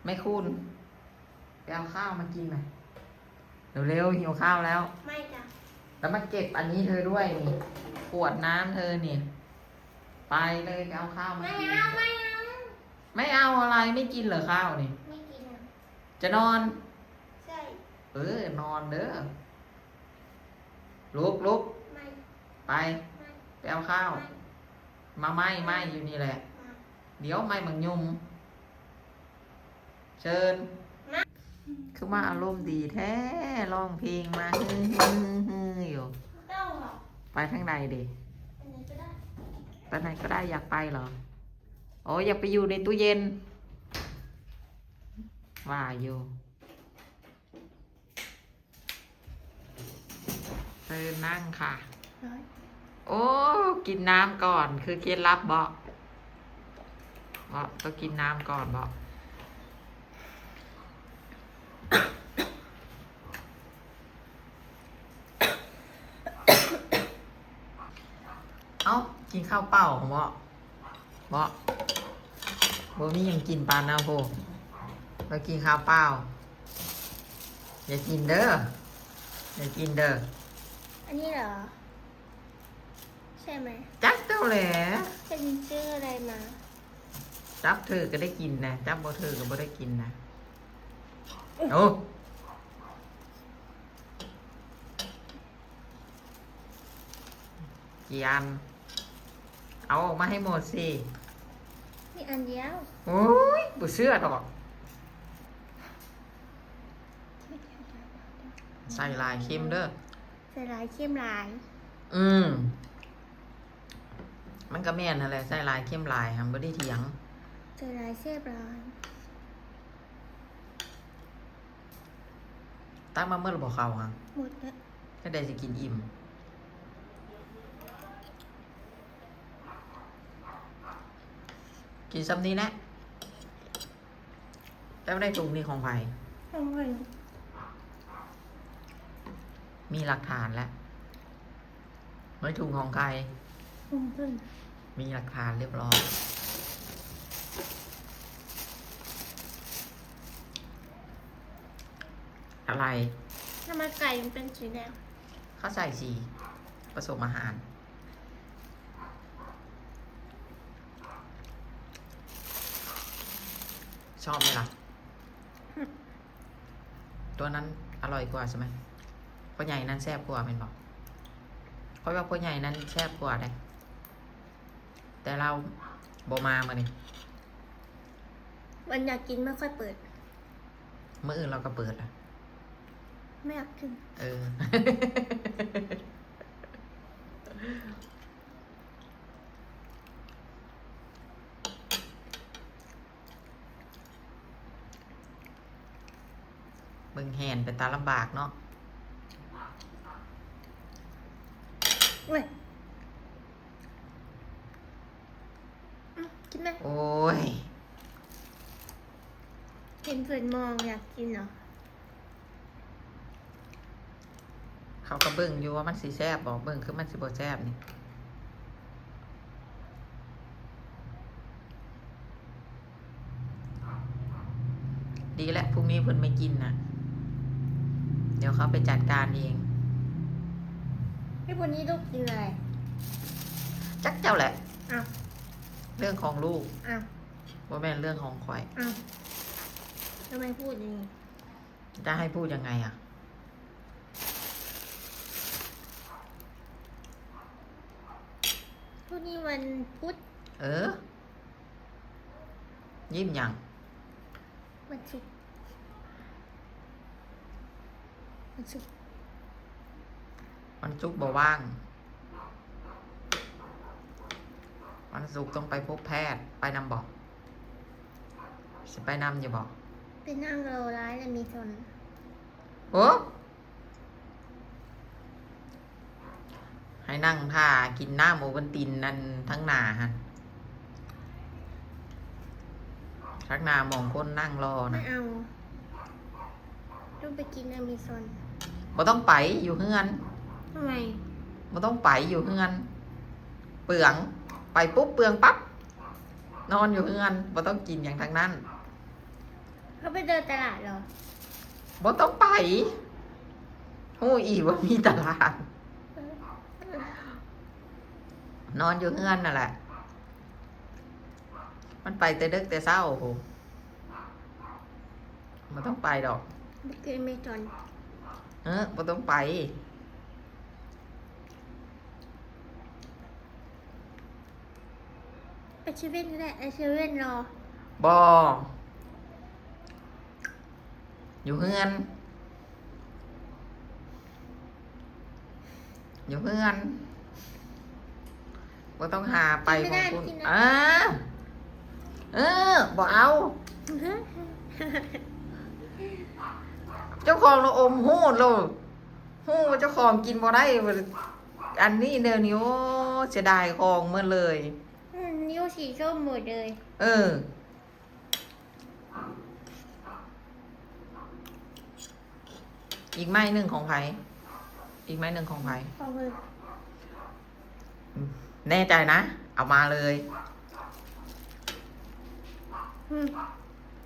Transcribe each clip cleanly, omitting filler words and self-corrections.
ไม่คุณไปเอาข้าวมากินหน่อยเร็วๆหิวข้าวแล้วไม่จ้ะแล้วมาเก็บอันนี้เธอด้วยนี่ขวดน้ำเธอนี่ไปเลยไปเอาข้าวมาไม่กินเอาไม่เอา ไม่เอาอะไรไม่กินเหรอข้าวนี่ไม่กินอ่ะจะนอน ใช่นอนเด้อลุกไม่ไปไม่ไปเอาข้าวมาไม่อยู่นี่แหละ มา เดี๋ยวไม่มังยุมเชิญคือมาอารมณ์ดีแท้ร้องเพลงมาฮืออยู่ ต้องหรอไปทางใดดิอันนี้ก็ได้ ไปไหนก็ได้อยากไปเหรอโอ้อยากไปอยู่ในตู้เย็นว่าอยู่เชิญนั่งค่ะโอ้กินน้ำก่อนคือเคล็ดลับบอกต้องกินน้ำก่อนบอกเอ้ากินข้าวเปล่าของบ่มียังกินปานนะโพเรากินข้าวเปล่าอย่ากินเด้ออันนี้เหรอใช่ไหมจับเจ้าแหละเป็นชื่ออะไรมา จับเธอก็ได้กินนะจับบ่เธอก็บ่ได้กินนะโอ้กี่อันเอาออกมาให้หมดสิมีอันเดียวโอ้ยบุเชื่อดอกใส่ลายเค็มเด้อใส่ลายเข้มลายมันก็แม่นอะไรใส่ลายเข้มลายครับบ่ได้เถียงใส่ลายเซฟลายตั้งมาเมื่อเราบอกเขาครับหมดแล้วก็ได้จะกินอิ่มกินซ้ำนี้นะแล้วได้ถุงนี้ของใครของใครมีหลักฐานแล้วไม่ถุงของใครของเพื่อนมีหลักฐานเรียบร้อยอะไรทำไมไก่มันเป็นสีแดงเขาใส่สีผสมอาหารชอบไหมล่ะตัวนั้นอร่อยกว่าใช่ไหมพ่อใหญ่นั้นแซ่บกว่าเป็นบอกเพราะว่าพ่อใหญ่นั้นแซ่บกว่าเลยแต่เราโบมาเนี่ยวันอยากกินไม่ค่อยเปิดเมื่ออื่นเราก็เปิดอ่ะไม่อยากกินมึงแหนเป็นตาลำบากเนาะเว้ยกินไหมโอ้ยเห็นเพื่อนมองอยากกินเหรอเขาก็เบิ่งอยู่ว่ามันสีแซ่บบอกเบิ่งคือมันสีบ่แซ่บนี่ดีแหละพรุ่งนี้เพิ่นไม่กินนะเดี๋ยวเขาไปจัดการเองพี่วันนี้ลูกกินอะไรจักเจ้าแหละอ้าวเรื่องของลูกอ้าวว่าแม่นเรื่องของข่อยอ้าวทำไมพูดอย่างนี้จะให้พูดยังไงอ่ะพรุ่งนี้วันพุธยิ้มยังวันศุกร์วันศุกร์บ่ว่างวันศุกร์ต้องไปพบแพทย์ไปนำบอกจะไปนำอย่าบอกไปนั่งรอร้ายแล้วมีคนโอ้ให้นั่งท่ากินหน้าโมบันตินนั่นทั้งหนาฮะทักนามองคนนั่งรอนะไม่เอาต้องไปกินอเมซอนบ่ต้องไปอยู่เฮือนทำไมบ่ต้องไปอยู่เฮือนเปลืองไปปุ๊บเปลืองปั๊บนอนอยู่เฮือนบ่ต้องกินอย่างทั้งนั้น เขาไปเดินตลาดเหรอ บ่ต้องไปหู้อีกว่ามีตลาด นอนอยู่เฮือนนั่นแหละ มันไปแต่ดึกแต่เช้าโหมันต้องไปดอก ไปกินเมจอน บ่ต้องไป ไปเซเว่นก็ได้ไอเซเว่นรอ บออยู่เฮือน อยู่เฮือนบ่ต้องหาไปของคุณบ่เอา เจ้าของเราอมหูดเราหูเจ้าของกินบ่ได้ อันนี้เดี๋ยวนี้โอ้เสียดายของเมื่อเลย นิ้วสีส้มหมดเลย อีกไม้หนึ่งของไผอีกไม้หนึ่งของไผ ขอบคุณ แน่ใจนะ เอามาเลย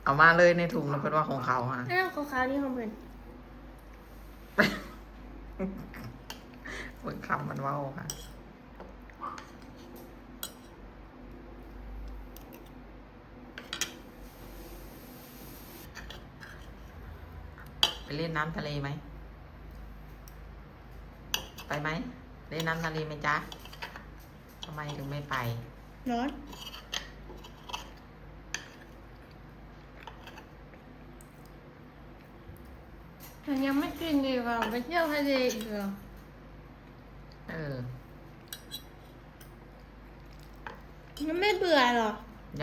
เอามาเลยในถุงนะเป็นว่าของเขาฮะ แล้วของเขานี่ของเพื่อน เหมือนคำมันเว่าค่ะ ไปเล่นน้ำทะเลไหม ไปไหม เล่นน้ำทะเลไหมจ๊ะ ทำไมถึงไม่ไป ร้อนฉันยังไม่กินดีกว่าไปเที่ยวทะเลอีกเหรอ มันไม่เบื่อหรอ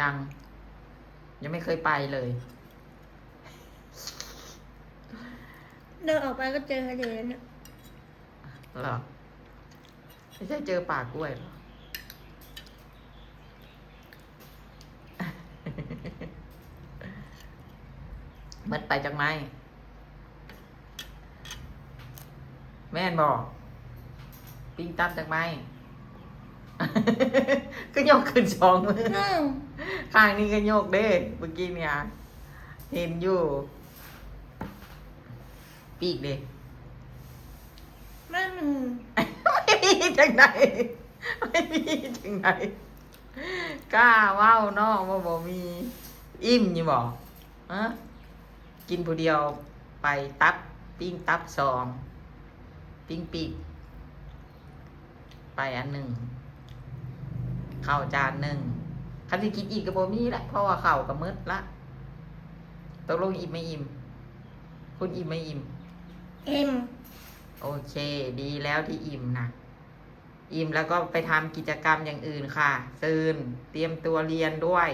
ยัง ยังไม่เคยไปเลย เดินออกไปก็เจอทะเลแล้วเนี่ย เหรอ ไม่ใช่เจอป่ากล้วยเหรอ มัดไปจากไม้แม่นบอกปิ้งตับจากไม้ ก็โยกขึ้นสองมือข้างนี้ก็โยกเด้เมื่อกี้เนี่ยเห็นอยู่ ปีกเด้ ไม่มี ไม่มีจังไหนไม่มีจังไหนกล้าว้าวน้องว่าบอกมีอิ่มอยู่บอกกินผู้เดียวไปตับปิ้งตับสองปิ้งปีกไปอันหนึ่งข้าวจานหนึ่งคันที่กินอีกกับโบมีแหละเพราะว่าข้าวกับมืดละตกลงอิ่มไม่อิ่มคุณอิ่มไม่อิ่ม เอ็ม โอเค ดีแล้วที่อิ่มนะอิ่มแล้วก็ไปทำกิจกรรมอย่างอื่นค่ะตื่นเตรียมตัวเรียนด้วย